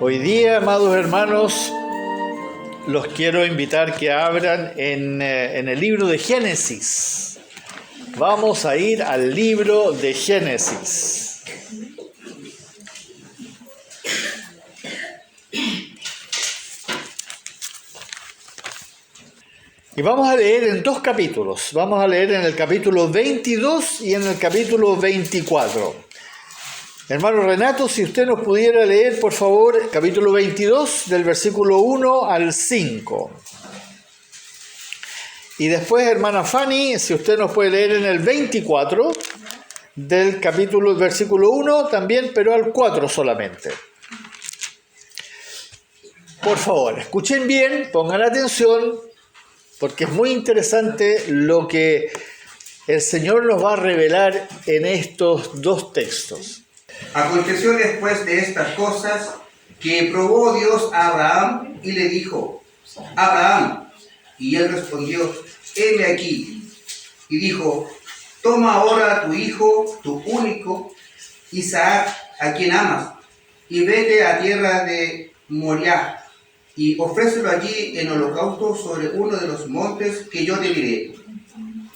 Hoy día, amados hermanos, los quiero invitar que abran en el libro de Génesis. Vamos a ir al libro de Génesis. Y vamos a leer en dos capítulos. Vamos a leer en el capítulo 22 y en el capítulo 24. Hermano Renato, si usted nos pudiera leer, por favor, capítulo 22, del versículo 1 al 5. Y después, hermana Fanny, si usted nos puede leer en el 24, del capítulo, versículo 1 también, pero al 4 solamente. Por favor, escuchen bien, pongan atención, porque es muy interesante lo que el Señor nos va a revelar en estos dos textos. Aconteció después de estas cosas que probó Dios a Abraham y le dijo: Abraham. Y él respondió: heme aquí. Y dijo: toma ahora a tu hijo, tu único, Isaac, a quien amas, y vete a tierra de Moriah, y ofrécelo allí en holocausto sobre uno de los montes que yo te diré.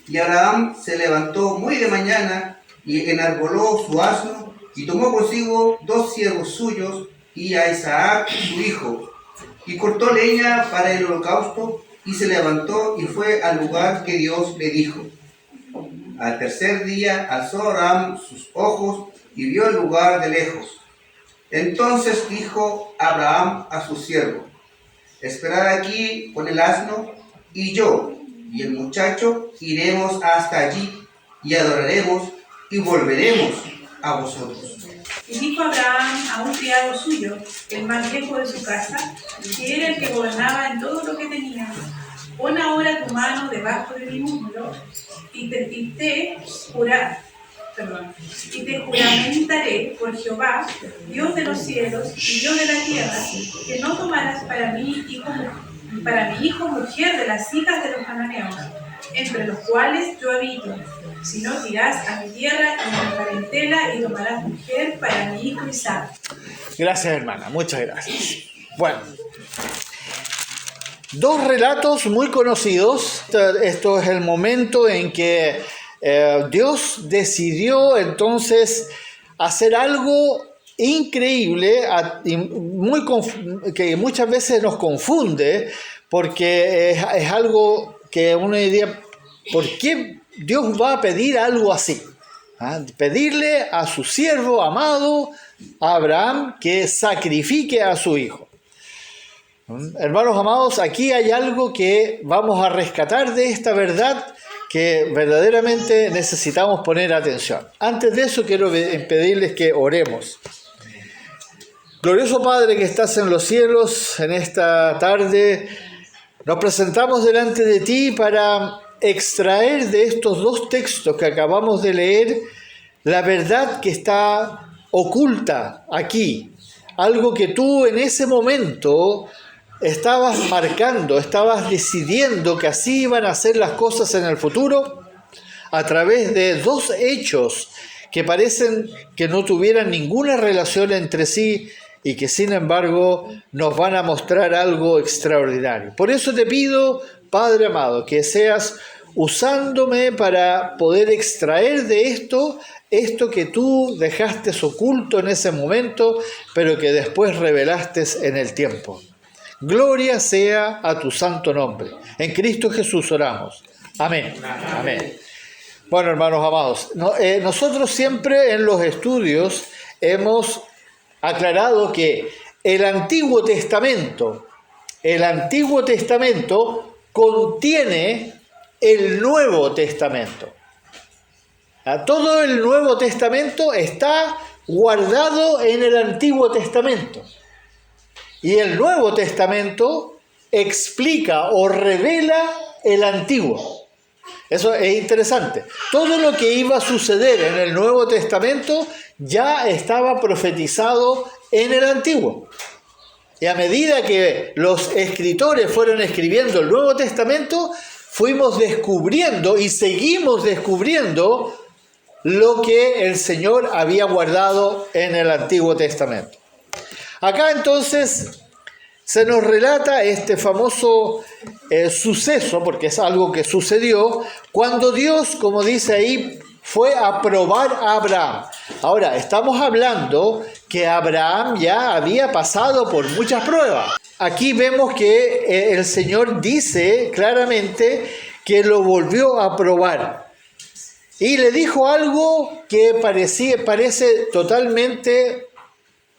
Y Abraham se levantó muy de mañana y enarboló su asno, y tomó consigo 2 siervos suyos y a Isaac su hijo, y cortó leña para el holocausto, y se levantó y fue al lugar que Dios le dijo. Al tercer día alzó Abraham sus ojos y vio el lugar de lejos. Entonces dijo Abraham a su siervo: esperad aquí con el asno, y yo y el muchacho iremos hasta allí, y adoraremos, y volveremos a vosotros. Y dijo Abraham a un criado suyo, el más viejo de su casa, que era el que gobernaba en todo lo que tenía: pon ahora tu mano debajo de mi muslo, y te juramentaré por Jehová, Dios de los cielos y Dios de la tierra, que no tomarás para mi hijo mujer de las hijas de los cananeos, entre los cuales yo habito, sino que irás a mi tierra y a mi parentela y tomarás mujer para mi hijo Isaac. Gracias, hermana, muchas gracias. Bueno, dos relatos muy conocidos. Esto es el momento en que Dios decidió entonces hacer algo increíble, que muchas veces nos confunde, porque es algo que uno diría: ¿por qué Dios va a pedir algo así? Pedirle a su siervo amado, a Abraham, que sacrifique a su hijo. Hermanos amados, aquí hay algo que vamos a rescatar de esta verdad que verdaderamente necesitamos poner atención. Antes de eso, quiero pedirles que oremos. Glorioso Padre que estás en los cielos, en esta tarde nos presentamos delante de ti para extraer de estos dos textos que acabamos de leer la verdad que está oculta aquí, algo que tú en ese momento estabas marcando, estabas decidiendo que así iban a ser las cosas en el futuro a través de dos hechos que parecen que no tuvieran ninguna relación entre sí y que sin embargo nos van a mostrar algo extraordinario. Por eso te pido, Padre amado, que seas usándome para poder extraer de esto que tú dejaste oculto en ese momento, pero que después revelaste en el tiempo. Gloria sea a tu santo nombre. En Cristo Jesús oramos. Amén. Amén. Bueno, hermanos amados, nosotros siempre en los estudios hemos aclarado que el Antiguo Testamento contiene el Nuevo Testamento. Todo el Nuevo Testamento está guardado en el Antiguo Testamento. Y el Nuevo Testamento explica o revela el Antiguo. Eso es interesante. Todo lo que iba a suceder en el Nuevo Testamento ya estaba profetizado en el Antiguo. Y a medida que los escritores fueron escribiendo el Nuevo Testamento, fuimos descubriendo y seguimos descubriendo lo que el Señor había guardado en el Antiguo Testamento. Acá entonces se nos relata este famoso suceso, porque es algo que sucedió, cuando Dios, como dice ahí, fue a probar a Abraham. Ahora, estamos hablando que Abraham ya había pasado por muchas pruebas. Aquí vemos que el Señor dice claramente que lo volvió a probar. Y le dijo algo que parece totalmente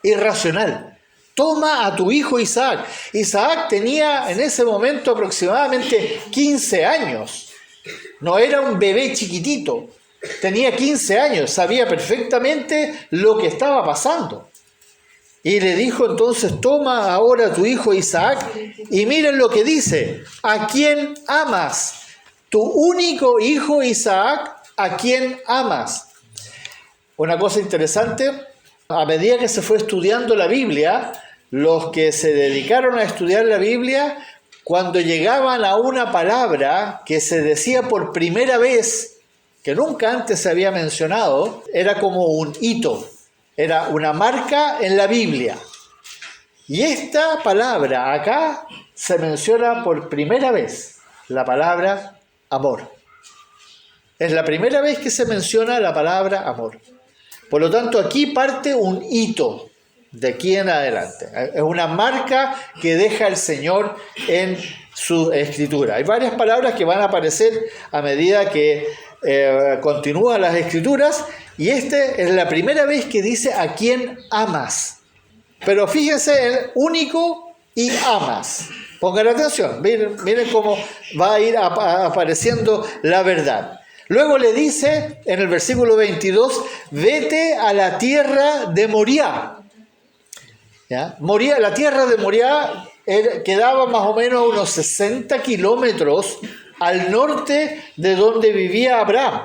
irracional. Toma a tu hijo Isaac. Isaac tenía en ese momento aproximadamente 15 años. No era un bebé chiquitito. Tenía 15 años. Sabía perfectamente lo que estaba pasando. Y le dijo entonces, toma ahora a tu hijo Isaac. Y miren lo que dice. ¿A quién amas? Tu único hijo Isaac, ¿a quién amas? Una cosa interesante. A medida que se fue estudiando la Biblia, los que se dedicaron a estudiar la Biblia, cuando llegaban a una palabra que se decía por primera vez, que nunca antes se había mencionado, era como un hito, era una marca en la Biblia. Y esta palabra acá se menciona por primera vez, la palabra amor. Es la primera vez que se menciona la palabra amor. Por lo tanto, aquí parte un hito de aquí en adelante. Es una marca que deja el Señor en su escritura. Hay varias palabras que van a aparecer a medida que continúan las escrituras, y esta es la primera vez que dice a quién amas. Pero fíjense, el único y amas. Pongan atención, miren cómo va a ir apareciendo la verdad. Luego le dice en el versículo 22, vete a la tierra de Moriah. ¿Ya? La tierra de Moriah quedaba más o menos unos 60 kilómetros al norte de donde vivía Abraham.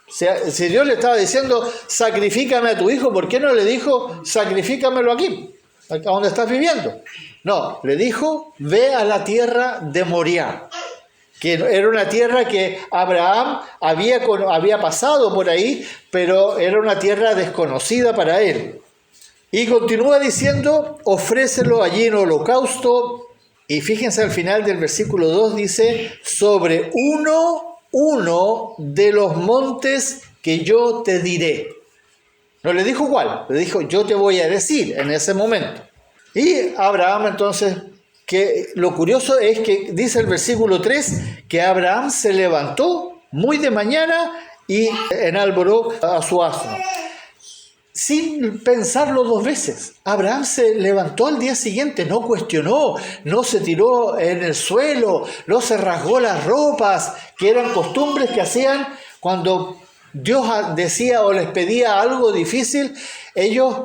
O sea, si Dios le estaba diciendo, sacrifícame a tu hijo, ¿por qué no le dijo, sacrifícamelo aquí, a donde estás viviendo? No, le dijo, ve a la tierra de Moriah, que era una tierra que Abraham había pasado por ahí, pero era una tierra desconocida para él. Y continúa diciendo, ofrécelo allí en holocausto. Y fíjense al final del versículo 2 dice, sobre uno de los montes que yo te diré. No le dijo cuál, le dijo, yo te voy a decir en ese momento. Y Abraham entonces, que lo curioso es que dice el versículo 3, que Abraham se levantó muy de mañana y enalboró a su asno. Sin pensarlo dos veces. Abraham se levantó al día siguiente, no cuestionó, no se tiró en el suelo, no se rasgó las ropas, que eran costumbres que hacían cuando Dios decía o les pedía algo difícil, ellos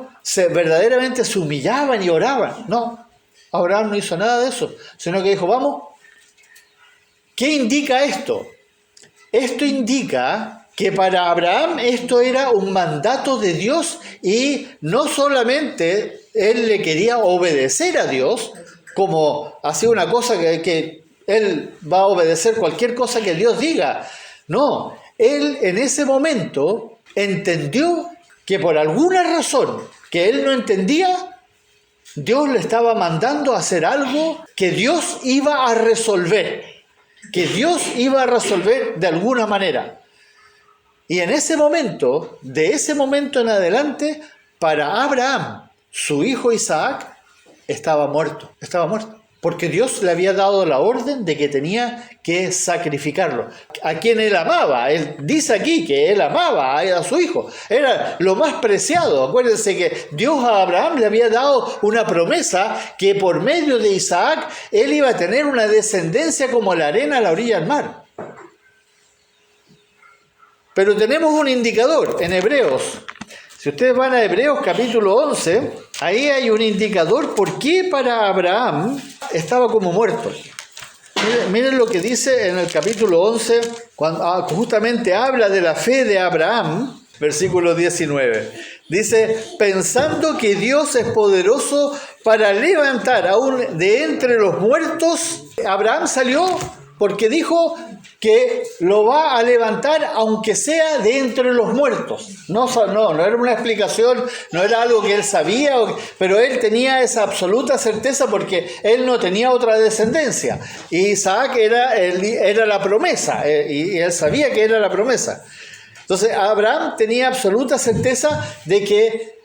verdaderamente se humillaban y oraban. No, Abraham no hizo nada de eso, sino que dijo, vamos. ¿Qué indica esto? Esto indica que para Abraham esto era un mandato de Dios, y no solamente él le quería obedecer a Dios, como hacía una cosa que él va a obedecer cualquier cosa que Dios diga. No, él en ese momento entendió que por alguna razón que él no entendía, Dios le estaba mandando a hacer algo que Dios iba a resolver, de alguna manera. Y en ese momento, de ese momento en adelante, para Abraham, su hijo Isaac estaba muerto, porque Dios le había dado la orden de que tenía que sacrificarlo, a quien él amaba. Él dice aquí que él amaba a su hijo, era lo más preciado. Acuérdense que Dios a Abraham le había dado una promesa que por medio de Isaac él iba a tener una descendencia como la arena a la orilla del mar. Pero tenemos un indicador en Hebreos. Si ustedes van a Hebreos capítulo 11, ahí hay un indicador por qué para Abraham estaba como muerto. Miren lo que dice en el capítulo 11, cuando justamente habla de la fe de Abraham, versículo 19. Dice, pensando que Dios es poderoso para levantar aún de entre los muertos, Abraham salió porque dijo que lo va a levantar aunque sea de entre los muertos. No era una explicación, no era algo que él sabía, pero él tenía esa absoluta certeza porque él no tenía otra descendencia. Y Isaac era la promesa, y él sabía que era la promesa. Entonces Abraham tenía absoluta certeza de que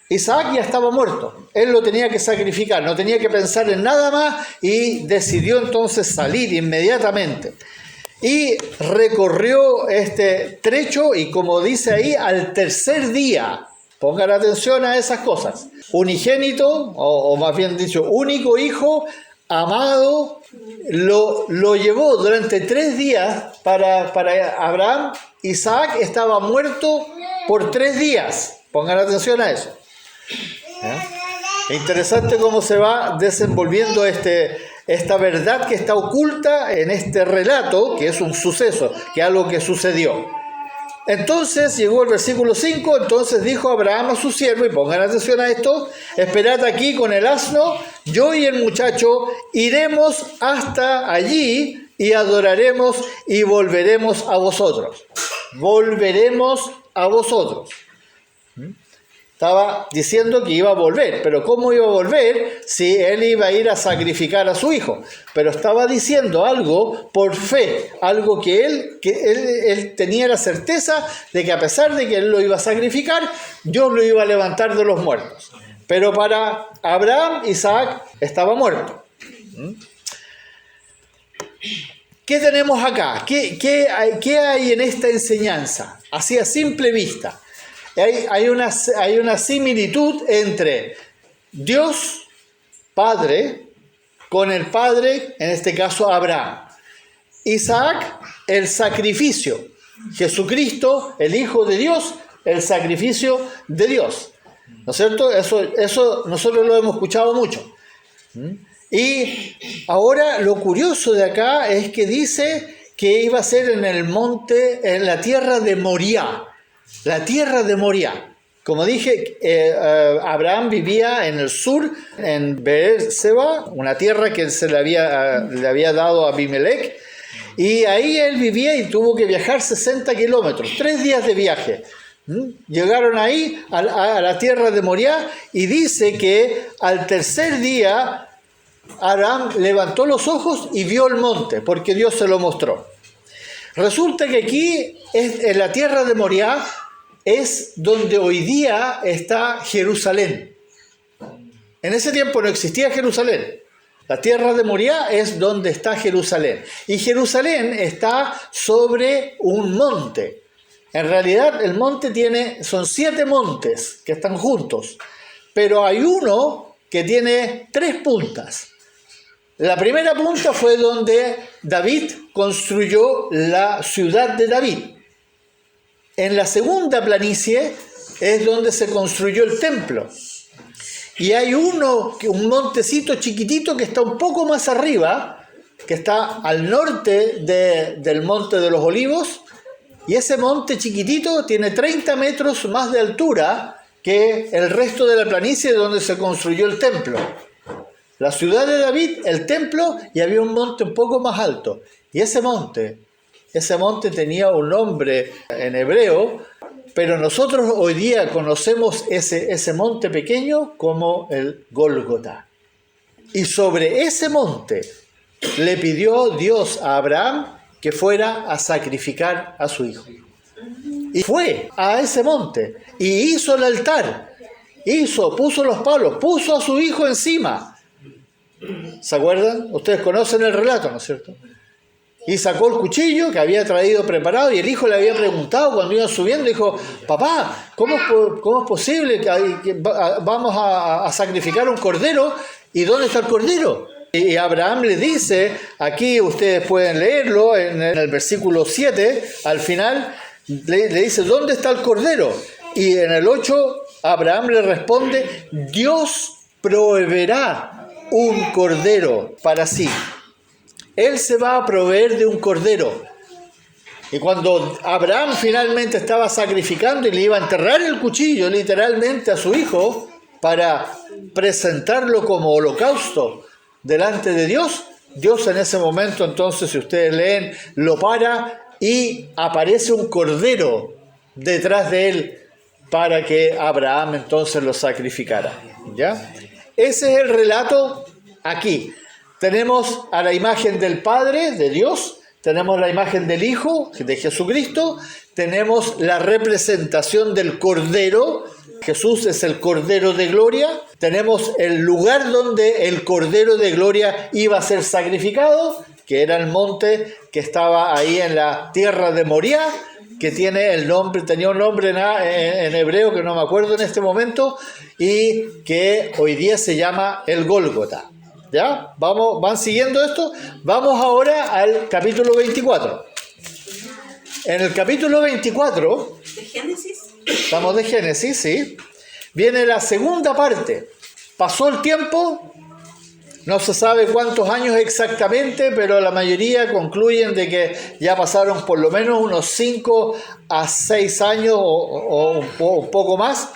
Isaac ya estaba muerto, él lo tenía que sacrificar, no tenía que pensar en nada más y decidió entonces salir inmediatamente. Y recorrió este trecho y como dice ahí, al tercer día, pongan atención a esas cosas, unigénito, o más bien dicho, único hijo, amado, lo llevó durante 3 días para Abraham. Isaac estaba muerto por 3 días, pongan atención a eso. Interesante cómo se va desenvolviendo esta verdad que está oculta en este relato, que es un suceso, que es algo que sucedió. Entonces llegó el versículo 5, entonces dijo Abraham a su siervo, y pongan atención a esto: esperad aquí con el asno, yo y el muchacho iremos hasta allí y adoraremos y volveremos a vosotros. Volveremos a vosotros. Estaba diciendo que iba a volver, pero ¿cómo iba a volver si él iba a ir a sacrificar a su hijo? Pero estaba diciendo algo por fe, algo que él tenía la certeza de que a pesar de que él lo iba a sacrificar, Dios lo iba a levantar de los muertos. Pero para Abraham, Isaac estaba muerto. ¿Qué tenemos acá? ¿Qué hay en esta enseñanza? Así a simple vista. Hay una similitud entre Dios Padre con el Padre, en este caso Abraham. Isaac, el sacrificio. Jesucristo, el Hijo de Dios, el sacrificio de Dios. ¿No es cierto? Eso nosotros lo hemos escuchado mucho. Y ahora lo curioso de acá es que dice que iba a ser en el monte, en la tierra de Moriah. La tierra de Moriah. Como dije, Abraham vivía en el sur, en Beer-seba, una tierra que le había dado a Abimelech, y ahí él vivía y tuvo que viajar 60 kilómetros, 3 días de viaje. Llegaron ahí a la tierra de Moriah, y dice que al tercer día Abraham levantó los ojos y vio el monte, porque Dios se lo mostró. Resulta que aquí, en la tierra de Moriah, es donde hoy día está Jerusalén. En ese tiempo no existía Jerusalén. La tierra de Moriah es donde está Jerusalén. Y Jerusalén está sobre un monte. En realidad el monte son 7 montes que están juntos. Pero hay uno que tiene 3 puntas. La primera punta fue donde David construyó la ciudad de David. En la segunda planicie es donde se construyó el templo. Y hay un montecito chiquitito que está un poco más arriba, que está al norte del Monte de los Olivos. Y ese monte chiquitito tiene 30 metros más de altura que el resto de la planicie donde se construyó el templo. La ciudad de David, el templo, y había un monte un poco más alto. Y ese monte tenía un nombre en hebreo, pero nosotros hoy día conocemos ese monte pequeño como el Gólgota. Y sobre ese monte le pidió Dios a Abraham que fuera a sacrificar a su hijo. Y fue a ese monte y hizo el altar, puso los palos, puso a su hijo encima. ¿Se acuerdan? Ustedes conocen el relato, ¿no es cierto? Y sacó el cuchillo que había traído preparado, y el hijo le había preguntado cuando iban subiendo, dijo: papá, ¿cómo es posible que vamos a sacrificar un cordero? ¿Y dónde está el cordero? Y Abraham le dice, aquí ustedes pueden leerlo, en el versículo 7, al final, le dice: ¿dónde está el cordero? Y en el 8, Abraham le responde: Dios proveerá un cordero para sí. Él se va a proveer de un cordero. Y cuando Abraham finalmente estaba sacrificando y le iba a enterrar el cuchillo literalmente a su hijo para presentarlo como holocausto delante de Dios, Dios en ese momento, entonces, si ustedes leen, lo para y aparece un cordero detrás de él para que Abraham entonces lo sacrificara. ¿Ya? Ese es el relato aquí. Tenemos a la imagen del Padre, de Dios, tenemos la imagen del Hijo, de Jesucristo, tenemos la representación del Cordero. Jesús es el Cordero de Gloria. Tenemos el lugar donde el Cordero de Gloria iba a ser sacrificado, que era el monte que estaba ahí en la tierra de Moriah, que tiene el nombre, tenía un nombre en hebreo que no me acuerdo en este momento, y que hoy día se llama el Gólgota. ¿Ya? ¿Van siguiendo esto? Vamos ahora al capítulo 24. En el capítulo 24... ¿De Génesis? Estamos de Génesis, sí. Viene la segunda parte. Pasó el tiempo, no se sabe cuántos años exactamente, pero la mayoría concluyen de que ya pasaron por lo menos unos 5 a 6 años o un poco más.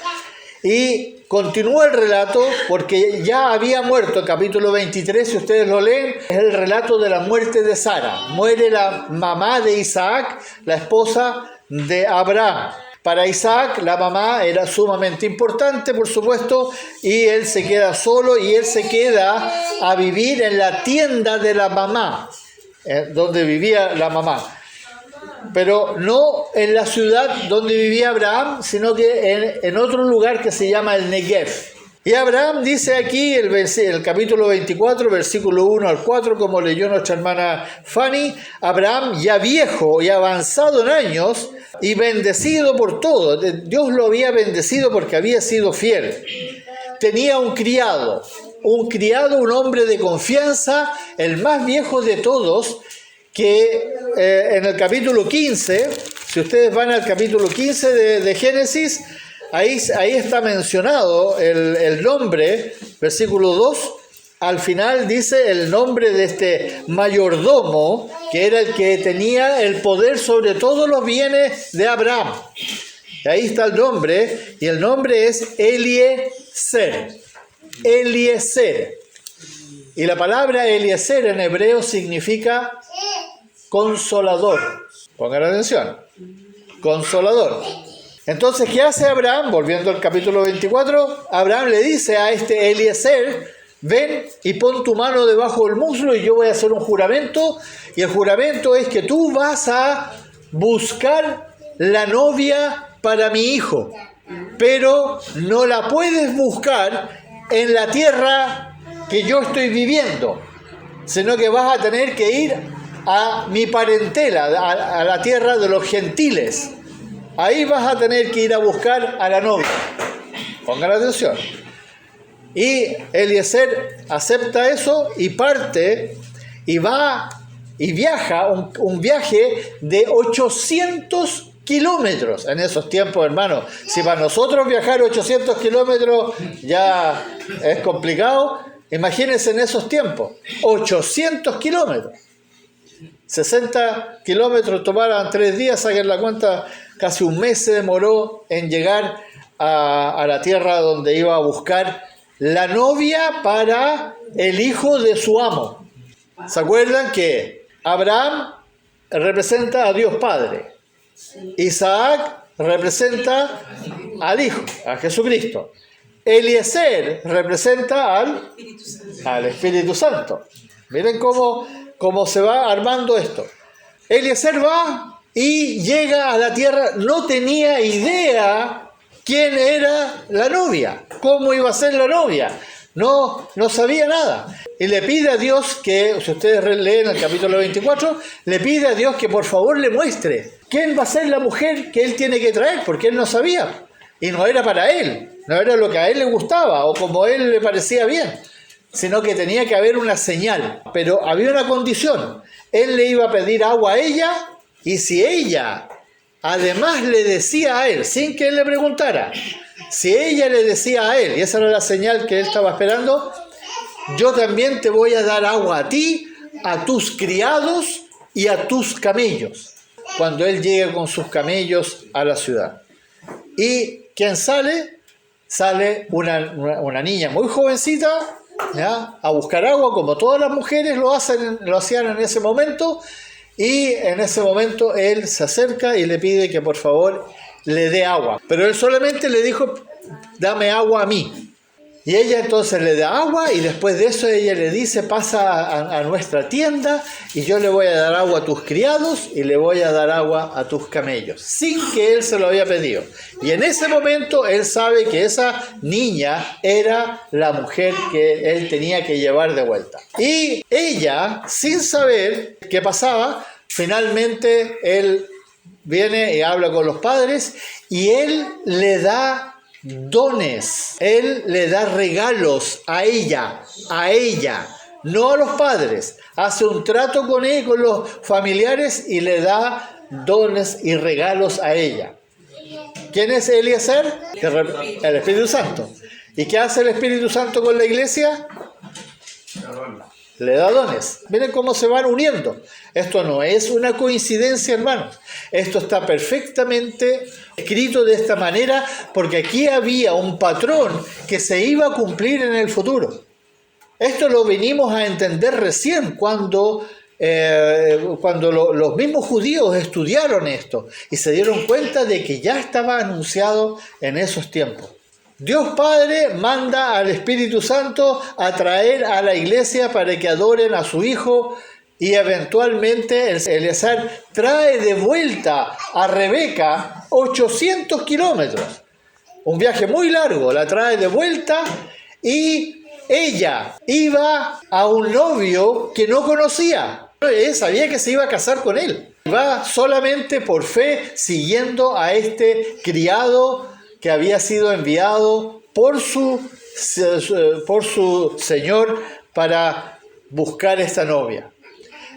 Y continúa el relato porque ya había muerto, el capítulo 23, si ustedes lo leen, es el relato de la muerte de Sara. Muere la mamá de Isaac, la esposa de Abraham. Para Isaac, la mamá era sumamente importante, por supuesto, y él se queda solo y él se queda a vivir en la tienda de la mamá, donde vivía la mamá. Pero no en la ciudad donde vivía Abraham, sino que en otro lugar que se llama el Negev. Y Abraham dice aquí, el capítulo 24, versículo 1 al 4, como leyó nuestra hermana Fanny, Abraham ya viejo y avanzado en años y bendecido por todo. Dios lo había bendecido porque había sido fiel. Tenía un criado, un hombre de confianza, el más viejo de todos, que en el capítulo 15, si ustedes van al capítulo 15 de Génesis, ahí está mencionado el nombre, versículo 2, al final dice el nombre de este mayordomo, que era el que tenía el poder sobre todos los bienes de Abraham. Y ahí está el nombre, y el nombre es Eliezer. Eliezer. Y la palabra Eliezer en hebreo significa consolador. Pongan atención. Consolador. Entonces, ¿qué hace Abraham? Volviendo al capítulo 24, Abraham le dice a este Eliezer, ven y pon tu mano debajo del muslo y yo voy a hacer un juramento. Y el juramento es que tú vas a buscar la novia para mi hijo. Pero no la puedes buscar en la tierra que yo estoy viviendo, sino que vas a tener que ir a mi parentela, a la tierra de los gentiles. Ahí vas a tener que ir a buscar a la novia. Pongan atención. Y Eliezer acepta eso y parte y va y viaja un viaje de 800 kilómetros en esos tiempos, hermano. Si para nosotros viajar 800 kilómetros ya es complicado, imagínense en esos tiempos, 800 kilómetros. 60 kilómetros tomaran 3 días, saquen la cuenta, casi un mes se demoró en llegar a la tierra donde iba a buscar la novia para el hijo de su amo. ¿Se acuerdan que Abraham representa a Dios Padre? Isaac representa al Hijo, a Jesucristo. Eliezer representa al Espíritu Santo. Miren cómo se va armando esto. Eliezer va y llega a la tierra, no tenía idea quién era la novia, cómo iba a ser la novia. No sabía nada. Y le pide a Dios que, si ustedes leen el capítulo 24, le pide a Dios que por favor le muestre quién va a ser la mujer que él tiene que traer, porque él no sabía. Y no era para él, no era lo que a él le gustaba o como a él le parecía bien, sino que tenía que haber una señal. Pero había una condición. Él le iba a pedir agua a ella, y si ella además le decía a él, sin que él le preguntara, si ella le decía a él, y esa era la señal que él estaba esperando, yo también te voy a dar agua a ti, a tus criados y a tus camellos, cuando él llegue con sus camellos a la ciudad. ¿Y quién sale? Sale una niña muy jovencita, ¿ya? A buscar agua, como todas las mujeres lo hacían en ese momento, y en ese momento él se acerca y le pide que por favor le dé agua. Pero él solamente le dijo, dame agua a mí. Y ella entonces le da agua y después de eso ella le dice, pasa a nuestra tienda y yo le voy a dar agua a tus criados y le voy a dar agua a tus camellos, sin que él se lo había pedido. Y en ese momento él sabe que esa niña era la mujer que él tenía que llevar de vuelta. Y ella, sin saber qué pasaba, finalmente él viene y habla con los padres y él le da dones, él le da regalos a ella, no a los padres. Hace un trato con él, con los familiares y le da dones y regalos a ella. ¿Quién es Eliezer? El Espíritu Santo. ¿Y qué hace el Espíritu Santo con la iglesia? Le da dones. Miren cómo se van uniendo. Esto no es una coincidencia, hermanos. Esto está perfectamente escrito de esta manera porque aquí había un patrón que se iba a cumplir en el futuro. Esto lo venimos a entender recién cuando los mismos judíos estudiaron esto y se dieron cuenta de que ya estaba anunciado en esos tiempos. Dios Padre manda al Espíritu Santo a traer a la iglesia para que adoren a su Hijo y eventualmente Eliezer trae de vuelta a Rebeca 800 kilómetros. Un viaje muy largo, la trae de vuelta y ella iba a un novio que no conocía. Ella sabía que se iba a casar con él. Va solamente por fe siguiendo a este criado que había sido enviado por su Señor para buscar esta novia.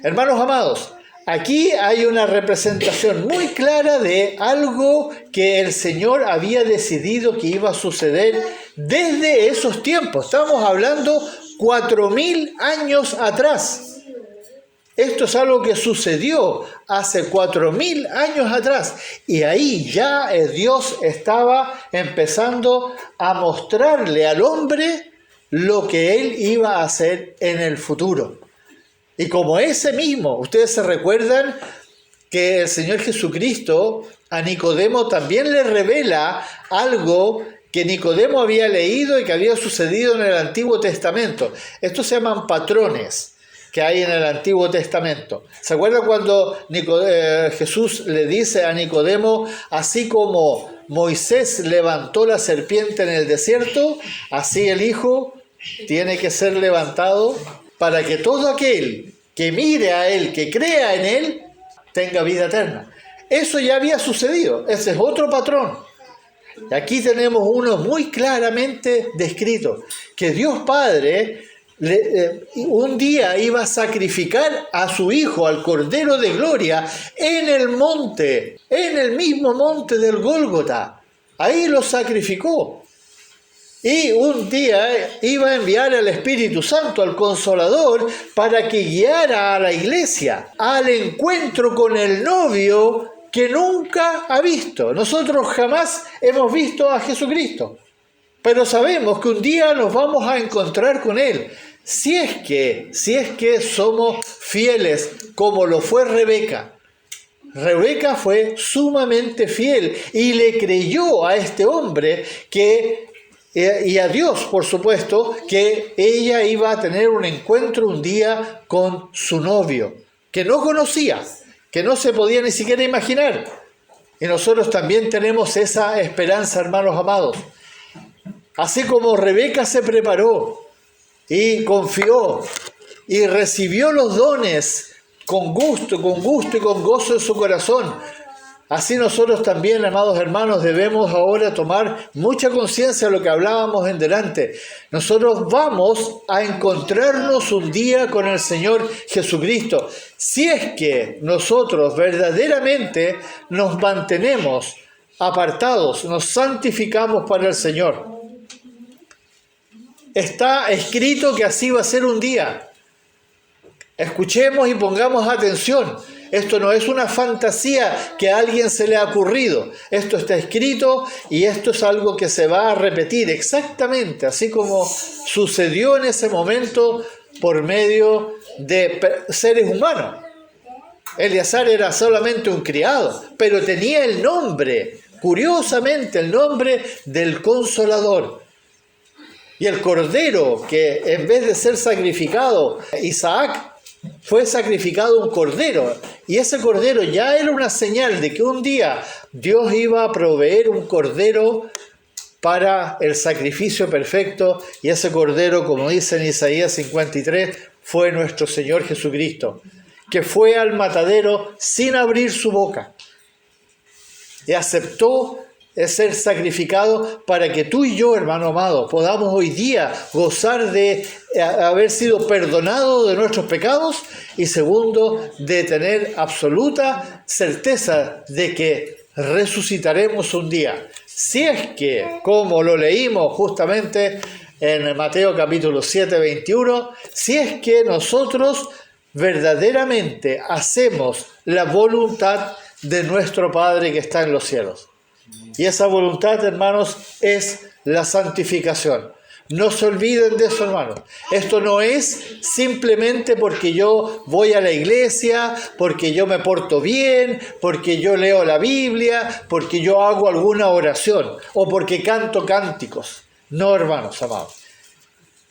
Hermanos amados, aquí hay una representación muy clara de algo que el Señor había decidido que iba a suceder desde esos tiempos. Estamos hablando 4000 años atrás. Esto es algo que sucedió hace 4000 años atrás y ahí ya Dios estaba empezando a mostrarle al hombre lo que él iba a hacer en el futuro. Y como ese mismo, ustedes se recuerdan que el Señor Jesucristo a Nicodemo también le revela algo que Nicodemo había leído y que había sucedido en el Antiguo Testamento. Estos se llaman patrones que hay en el Antiguo Testamento. ¿Se acuerdan cuando Jesús le dice a Nicodemo, así como Moisés levantó la serpiente en el desierto, así el Hijo tiene que ser levantado para que todo aquel que mire a Él, que crea en Él, tenga vida eterna? Eso ya había sucedido, ese es otro patrón. Y aquí tenemos uno muy claramente descrito, que Dios Padre un día iba a sacrificar a su Hijo, al Cordero de Gloria, en el monte, en el mismo monte del Gólgota. Ahí lo sacrificó. Y un día iba a enviar al Espíritu Santo, al Consolador, para que guiara a la iglesia al encuentro con el novio que nunca ha visto. Nosotros jamás hemos visto a Jesucristo, pero sabemos que un día nos vamos a encontrar con Él. Si es que somos fieles como lo fue Rebeca. Rebeca fue sumamente fiel y le creyó a este hombre y a Dios, por supuesto, que ella iba a tener un encuentro un día con su novio, que no conocía, que no se podía ni siquiera imaginar. Y nosotros también tenemos esa esperanza, hermanos amados. Así como Rebeca se preparó y confió y recibió los dones con gusto y con gozo en su corazón, así nosotros también, amados hermanos, debemos ahora tomar mucha conciencia de lo que hablábamos en delante. Nosotros vamos a encontrarnos un día con el Señor Jesucristo, si es que nosotros verdaderamente nos mantenemos apartados, nos santificamos para el Señor. Está escrito que así va a ser un día. Escuchemos y pongamos atención. Esto no es una fantasía que a alguien se le ha ocurrido. Esto está escrito y esto es algo que se va a repetir exactamente, así como sucedió en ese momento por medio de seres humanos. Eleazar era solamente un criado, pero tenía el nombre, curiosamente, el nombre del Consolador. Y el cordero, que en vez de ser sacrificado, Isaac, fue sacrificado un cordero, y ese cordero ya era una señal de que un día Dios iba a proveer un cordero para el sacrificio perfecto, y ese cordero, como dice en Isaías 53, fue nuestro Señor Jesucristo, que fue al matadero sin abrir su boca y aceptó ser sacrificado para que tú y yo, hermano amado, podamos hoy día gozar de haber sido perdonados de nuestros pecados, y segundo, de tener absoluta certeza de que resucitaremos un día. Si es que, como lo leímos justamente en Mateo capítulo 7, 21, si es que nosotros verdaderamente hacemos la voluntad de nuestro Padre que está en los cielos. Y esa voluntad, hermanos, es la santificación. No se olviden de eso, hermanos. Esto no es simplemente porque yo voy a la iglesia, porque yo me porto bien, porque yo leo la Biblia, porque yo hago alguna oración o porque canto cánticos. No, hermanos amados.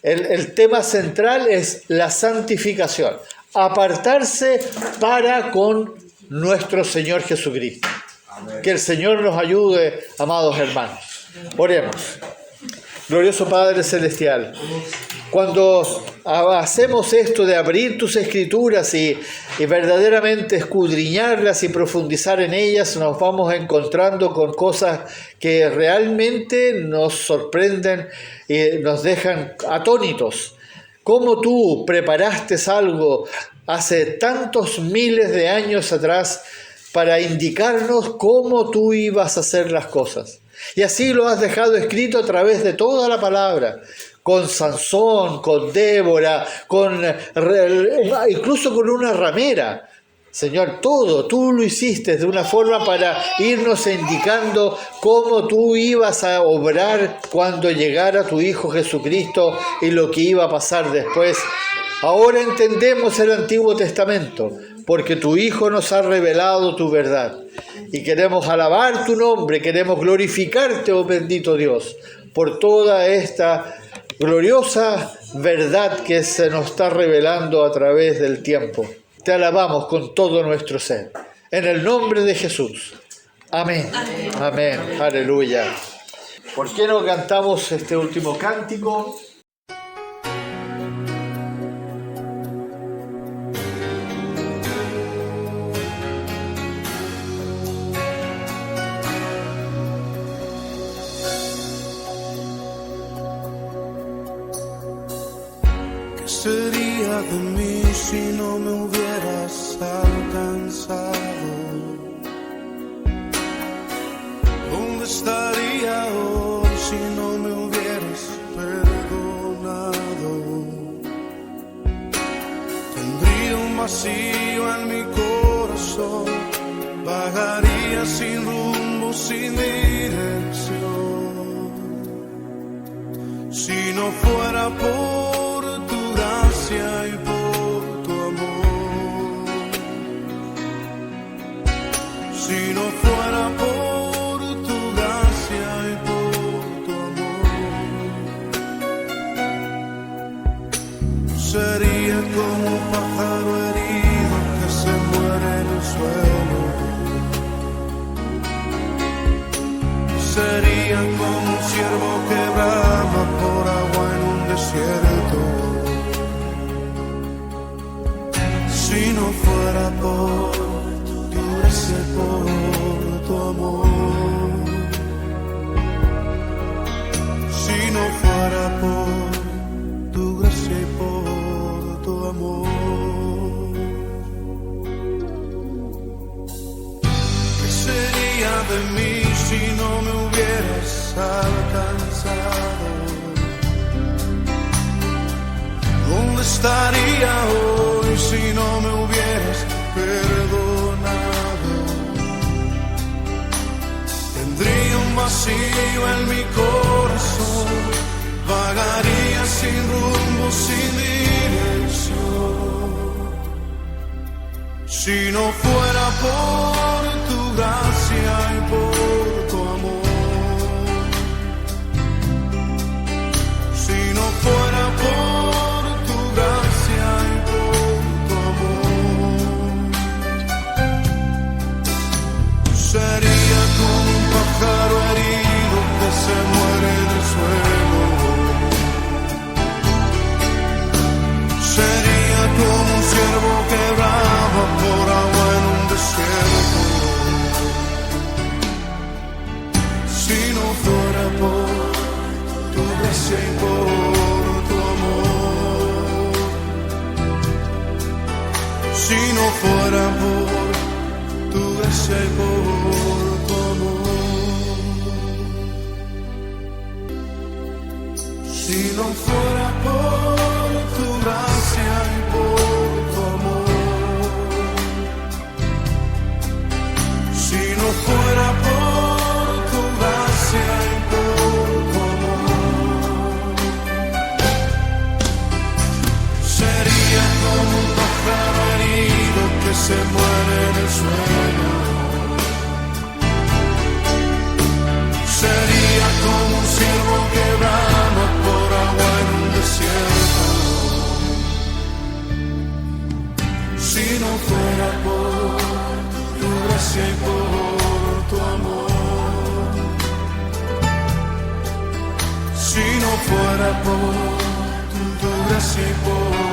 El tema central es la santificación. Apartarse para con nuestro Señor Jesucristo. Que el Señor nos ayude, amados hermanos. Oremos. Glorioso Padre Celestial, cuando hacemos esto de abrir tus escrituras y verdaderamente escudriñarlas y profundizar en ellas, nos vamos encontrando con cosas que realmente nos sorprenden y nos dejan atónitos. ¿Cómo tú preparaste algo hace tantos miles de años atrás para indicarnos cómo tú ibas a hacer las cosas? Y así lo has dejado escrito a través de toda la palabra, con Sansón, con Débora, incluso con una ramera. Señor, todo tú lo hiciste de una forma para irnos indicando cómo tú ibas a obrar cuando llegara tu Hijo Jesucristo y lo que iba a pasar después. Ahora entendemos el Antiguo Testamento, porque tu Hijo nos ha revelado tu verdad. Y queremos alabar tu nombre, queremos glorificarte, oh bendito Dios, por toda esta gloriosa verdad que se nos está revelando a través del tiempo. Te alabamos con todo nuestro ser. En el nombre de Jesús. Amén. Amén. Amén. Aleluya. ¿Por qué no cantamos este último cántico? Sería de mí si no me hubieras alcanzado. ¿Dónde estaría hoy si no me hubieras perdonado? Tendría un vacío en mi corazón, vagaría sin rumbo, sin dirección. Si no fuera por y por tu amor, si no fuera por tu gracia y por tu amor, sería como un pájaro herido que se muere en el suelo, sería como un ciervo que brama por agua en un desierto. Si no fuera por tu gracia y por tu amor, si no fuera por tu gracia y por tu amor, ¿qué sería de mí si no me hubieras alcanzado? ¿Dónde estaría hoy si no me hubieras perdonado? vacío en mi corazón, vagaría sin rumbo, sin dirección. Si no fuera por tu gracia y por tu amor, si no fuera por tu gracia y por tu amor, sería como un pájaro herido que se muere en el suelo, sería como un ciervo que brama por agua en un desierto. Si no fuera por tu gracia y por tu amor, si no fuera por tu gracia y por tu amor, si no fuera por tu gracia y por tu amor, si no fuera por tu gracia y por tu amor, sería como un pájaro herido que se muere en el suelo, sería como un ciervo que brama por agua en un desierto. Si no fuera por tu gracia y por tu amor, si no fuera por tu gracia y por